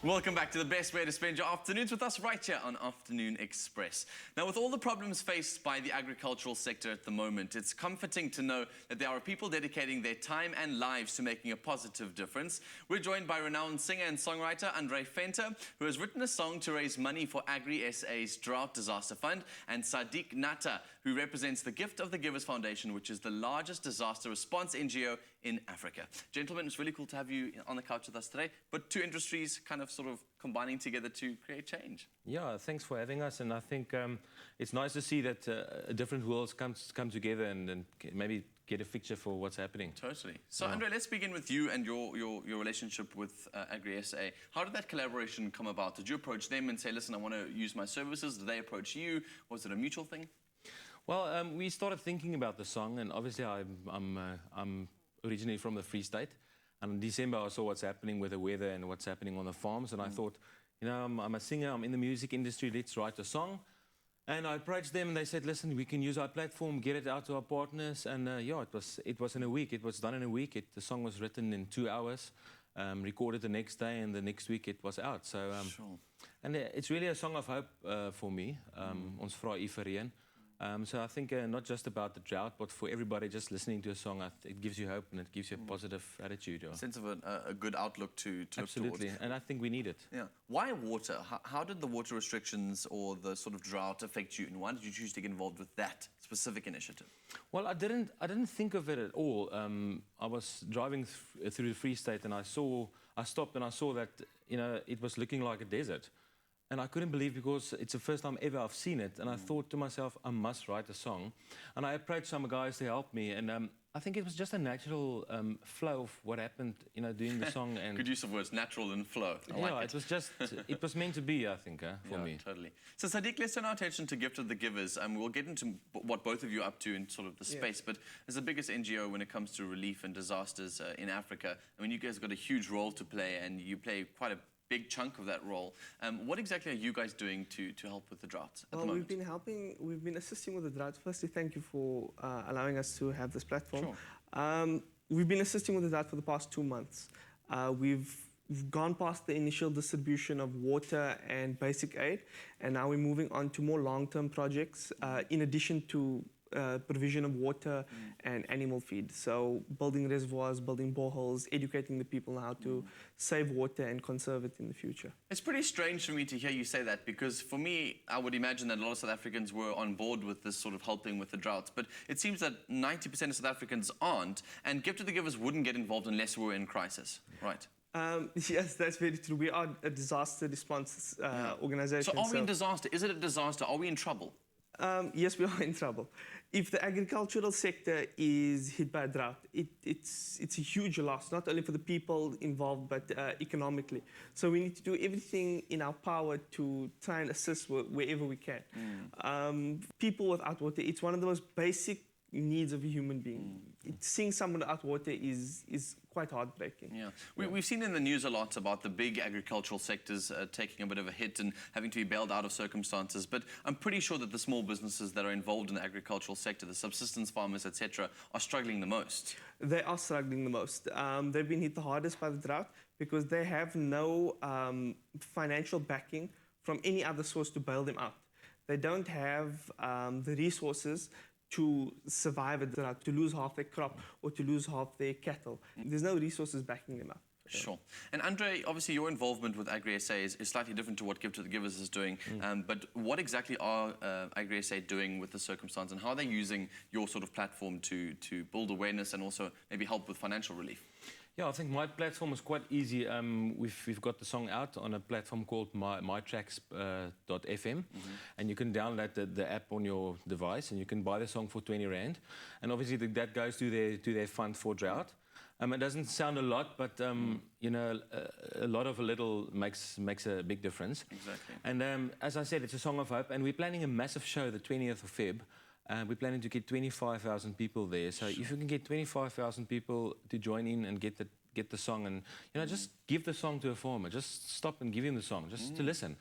Welcome back to the best way to spend your afternoons with us right here on Afternoon Express. Now, with all the problems faced by the agricultural sector at the moment, it's comforting to know that there are people dedicating their time and lives to making a positive difference. We're joined by renowned singer and songwriter Venter, who has written a song to raise money for Agri SA's Drought Disaster Fund, and Saadiq Natha, who represents the Gift of the Givers Foundation, which is the largest disaster response NGO in Africa. Gentlemen, it's really cool to have you on the couch with us today, but two industries kind of sort of combining together to create change. Yeah, thanks for having us, and I think it's nice to see that different worlds come together and maybe get a picture for what's happening. Totally. So, yeah. Let's begin with you and your relationship with Agri SA. How did that collaboration come about? Did you approach them and say, listen, I want to use my services? Did they approach you? Was it a mutual thing? Well, we started thinking about the song, and obviously I'm originally from the Free State. And in December, I saw what's happening with the weather and what's happening on the farms. And I thought, you know, I'm a singer, I'm in the music industry, let's write a song. And I approached them and they said, listen, we can use our platform, get it out to our partners. And yeah, it was in a week. It was done in a week. The song was written in 2 hours, recorded the next day, and the next week it was out. So, sure. And it's really a song of hope for me. Ons vra U vir reën. So I think not just about the drought, but for everybody just listening to a song, it gives you hope and it gives you a positive attitude. A sense of a good outlook to absolutely, and I think we need it. Yeah. Why water? How did the water restrictions or the sort of drought affect you, and why did you choose to get involved with that specific initiative? Well, I didn't think of it at all. I was driving through the Free State and I stopped and I saw that, you know, it was looking like a desert. And I couldn't believe, because it's the first time ever I've seen it. And I thought to myself, I must write a song. And I approached some guys to help me. And I think it was just a natural flow of what happened, you know, doing the song. And good use of words, natural and flow. It was meant to be, I think, for me. Totally. So Saadiq, let's turn our attention to Gift of the Givers. We'll get into what both of you are up to in sort of the space. But as the biggest NGO when it comes to relief and disasters in Africa, I mean, you guys have got a huge role to play, and you play quite a big chunk of that role. What exactly are you guys doing to help with the drought at the moment? We've been assisting with the drought. Firstly, thank you for allowing us to have this platform. Sure. We've been assisting with the drought for the past 2 months. We've gone past the initial distribution of water and basic aid, and now we're moving on to more long-term projects, in addition to provision of water and animal feed. So building reservoirs, building boreholes, educating the people on how to save water and conserve it in the future. It's pretty strange for me to hear you say that, because for me, I would imagine that a lot of South Africans were on board with this sort of helping with the droughts. But it seems that 90% of South Africans aren't, and Gift of the Givers wouldn't get involved unless we were in crisis, right? Yes, that's very true. We are a disaster response organization. So are we in disaster? Is it a disaster? Are we in trouble? Yes, we are in trouble. If the agricultural sector is hit by a drought, it's a huge loss, not only for the people involved, but economically. So we need to do everything in our power to try and assist wherever we can. People without water, it's one of the most basic needs of a human being. Seeing someone without water is quite heartbreaking. Yeah. We've seen in the news a lot about the big agricultural sectors taking a bit of a hit and having to be bailed out of circumstances, but I'm pretty sure that the small businesses that are involved in the agricultural sector, the subsistence farmers, etc., are struggling the most. They are struggling the most. They've been hit the hardest by the drought because they have no financial backing from any other source to bail them out. They don't have the resources to survive a drought, to lose half their crop or to lose half their cattle. There's no resources backing them up. Sure. And Andre, obviously your involvement with Agri SA is slightly different to what Gift of the Givers is doing. But what exactly are Agri SA doing with the circumstance, and how are they using your sort of platform to build awareness and also maybe help with financial relief? Yeah, I think my platform is quite easy. We've got the song out on a platform called mytracks.fm, and you can download the app on your device, and you can buy the song for 20 Rand. And obviously that goes to their fund for drought. It doesn't sound a lot, but you know, a lot of a little makes a big difference. Exactly. And as I said, it's a song of hope, and we're planning a massive show the 20th of Feb. We're planning to get 25,000 people there. So if you can get 25,000 people to join in and get the song, and you know, just give the song to a farmer. Just stop and give him the song, just to listen.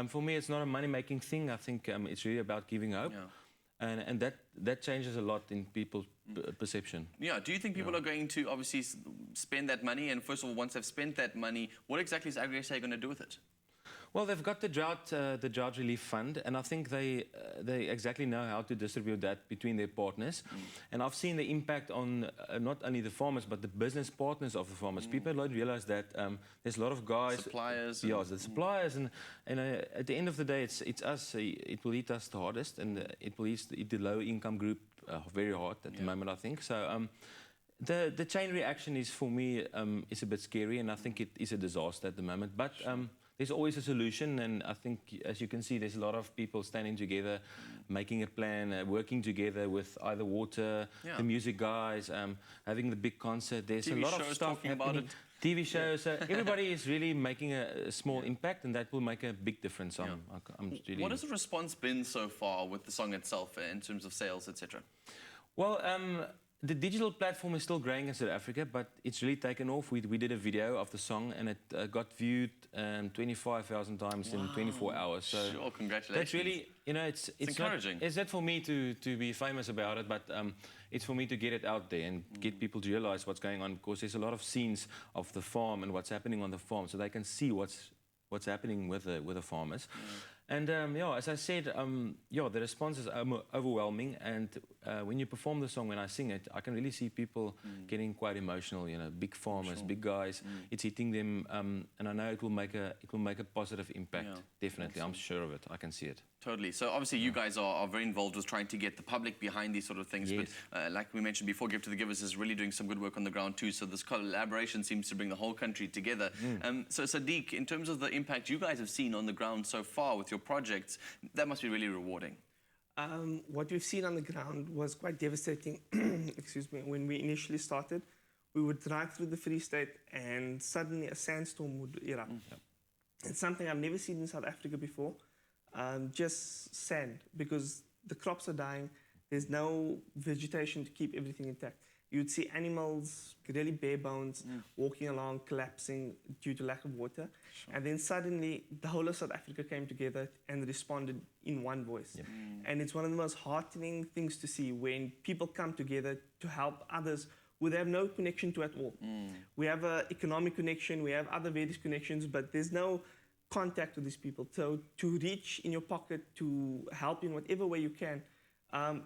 For me, it's not a money-making thing. I think it's really about giving hope. Yeah. And that changes a lot in people's perception. Yeah. Do you think people are going to, obviously, spend that money? And first of all, once they've spent that money, what exactly is Agri SA going to do with it? Well, they've got the drought relief fund, and I think they exactly know how to distribute that between their partners. And I've seen the impact on not only the farmers but the business partners of the farmers. People don't realize that there's a lot of guys, suppliers, yeah, the suppliers, and at the end of the day, it's us. It will hit us the hardest, and it will hit the low-income group very hard at the moment, I think. So. The chain reaction is, for me, is a bit scary, and I think it is a disaster at the moment. But there's always a solution, and I think, as you can see, there's a lot of people standing together, making a plan, working together with either water, the music guys, having the big concert. There's TV a lot of shows stuff talking happening. about it. TV shows. Everybody is really making a small impact, and that will make a big difference. I'm really. What has the response been so far with the song itself in terms of sales, etc.? Well, the digital platform is still growing in South Africa, but it's really taken off. We did a video of the song, and it got viewed 25,000 times in 24 hours. So sure, congratulations. that's really, it's encouraging. It's not for me to be famous about it, but it's for me to get it out there and get people to realize what's going on, because there's a lot of scenes of the farm and what's happening on the farm, so they can see what's happening with the farmers. And as I said, the response is overwhelming. And when you perform the song, when I sing it, I can really see people getting quite emotional. Big farmers, big guys. It's hitting them, and I know it will make a positive impact. Definitely, I'm sure of it. I can see it. Totally. So obviously you guys are very involved with trying to get the public behind these sort of things. Yes. But like we mentioned before, Give to the Givers is really doing some good work on the ground too. So this collaboration seems to bring the whole country together. So Saadiq, in terms of the impact you guys have seen on the ground so far with your projects, that must be really rewarding. What we've seen on the ground was quite devastating. Excuse me. When we initially started, we would drive through the Free State and suddenly a sandstorm would erupt. It's something I've never seen in South Africa before. Just sand, because the crops are dying. There's no vegetation to keep everything intact. You'd see animals, really bare bones, walking along, collapsing due to lack of water. And then suddenly, the whole of South Africa came together and responded in one voice. And it's one of the most heartening things to see when people come together to help others who they have no connection to at all. We have an economic connection, we have other various connections, but there's no contact with these people. So to reach in your pocket, to help in whatever way you can, a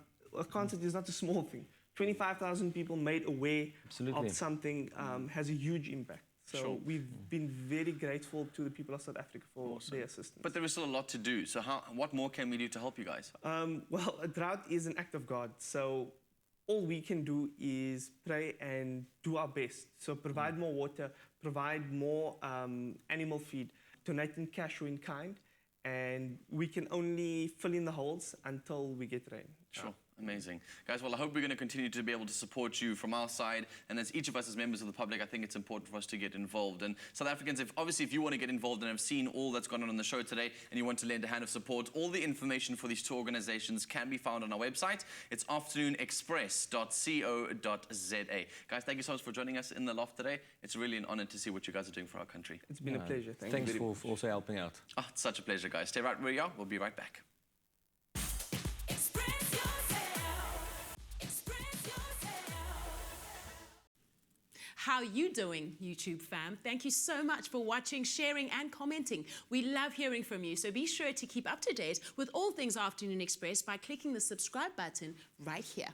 concert is not a small thing. 25,000 people made aware of something has a huge impact. So we've been very grateful to the people of South Africa for their assistance. But there is still a lot to do. So what more can we do to help you guys? Well, a drought is an act of God. So all we can do is pray and do our best. So provide more water, provide more animal feed, donate in cash or in kind, and we can only fill in the holes until we get rain. Sure. Amazing. Guys, well, I hope we're going to continue to be able to support you from our side. And as each of us as members of the public, I think it's important for us to get involved. And South Africans, if you want to get involved and have seen all that's gone on the show today and you want to lend a hand of support, all the information for these two organizations can be found on our website. It's afternoonexpress.co.za. Guys, thank you so much for joining us in the loft today. It's really an honor to see what you guys are doing for our country. It's been a pleasure. Thanks for also helping out. Oh, it's such a pleasure, guys. Stay right where you are. We'll be right back. How you doing, YouTube fam? Thank you so much for watching, sharing and commenting. We love hearing from you, so be sure to keep up to date with all things Afternoon Express by clicking the subscribe button right here.